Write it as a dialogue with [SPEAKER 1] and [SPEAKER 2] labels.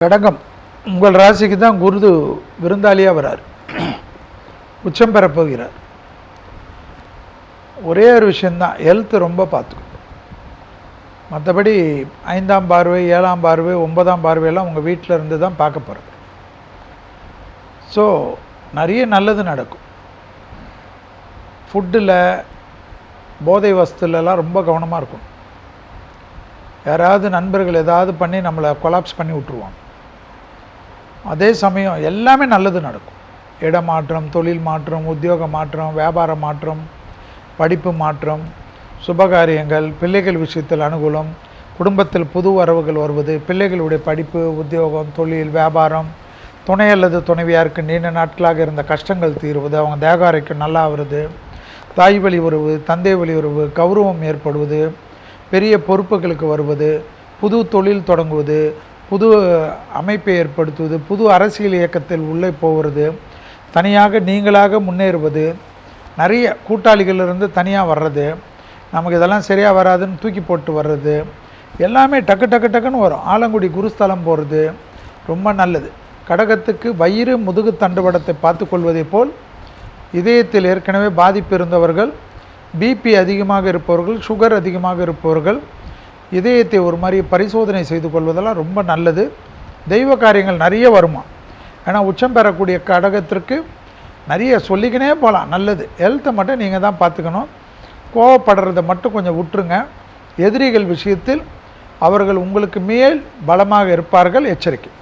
[SPEAKER 1] கடகம் உங்கள் ராசிக்கு தான் குரு விருந்தாளியாக வரார், உச்சம் பெற போகிறார். ஒரே ஒரு விஷயந்தான், ஹெல்த் ரொம்ப பார்த்துக்கணும். மற்றபடி 5ஆம் பார்வை, 7ஆம் பார்வை, 9ஆம் பார்வையெல்லாம் உங்கள் வீட்டில் இருந்து தான் பார்க்க போகிறோம். ஸோ நிறைய நல்லது நடக்கும். ஃபுட்டில், போதை வஸ்துலலாம் ரொம்ப கவனமாக இருக்கும். யாராவது நண்பர்கள் ஏதாவது பண்ணி நம்மளை கொலாப்ஸ் பண்ணி விட்ருவாங்க. அதே சமயம் எல்லாமே நல்லது நடக்கும். இடமாற்றம், தொழில் மாற்றம், உத்தியோக மாற்றம், வியாபார மாற்றம், படிப்பு மாற்றம், சுபகாரியங்கள், பிள்ளைகள் விஷயத்தில் அனுகூலம், குடும்பத்தில் புது வரவுகள் வருவது, பிள்ளைகளுடைய படிப்பு, உத்தியோகம், தொழில், வியாபாரம், துணை அல்லது துணைவியாருக்கு நீண்ட நாட்களாக இருந்த கஷ்டங்கள் தீர்வது, அவங்க தேக ஆரோக்கியம் நல்லா வருது, தாய் வழி உறவு, தந்தை வழி உறவு, கௌரவம் ஏற்படுவது, பெரிய பொறுப்புகளுக்கு வருவது, புது தொழில் தொடங்குவது, புது அமைப்பை ஏற்படுத்துவது, புது அரசியல் இயக்கத்தில் உள்ளே போகிறது, தனியாக நீங்களாக முன்னேறுவது, நிறைய கூட்டாளிகளிலிருந்து தனியாக வர்றது, நமக்கு இதெல்லாம் சரியாக வராதுன்னு தூக்கி போட்டு வர்றது, எல்லாமே டக்கு டக்கு டக்குன்னு வரும். ஆலங்குடி குருஸ்தலம் போகிறது ரொம்ப நல்லது. கடகத்துக்கு வயிறு, முதுகு தண்டுவடத்தை பார்த்து கொள்வதை போல் இதயத்தில் ஏற்கனவே பாதிப்பு இருந்தவர்கள், பிபி அதிகமாக இருப்பவர்கள், சுகர் அதிகமாக இருப்பவர்கள் இதயத்தை ஒரு மாதிரி பரிசோதனை செய்து கொள்வதெல்லாம் ரொம்ப நல்லது. தெய்வ காரியங்கள் நிறைய வருமா. ஏன்னா உச்சம் பெறக்கூடிய கடகத்திற்கு நிறைய சொல்லிக்கினே போகலாம் நல்லது. ஹெல்த்தை மட்டும் நீங்கள் தான் பார்த்துக்கணும். கோவப்படுறதை மட்டும் கொஞ்சம் விட்டுருங்க. எதிரிகள் விஷயத்தில் அவர்கள் உங்களுக்கு மேல் பலமாக இருப்பார்கள், எச்சரிக்கை.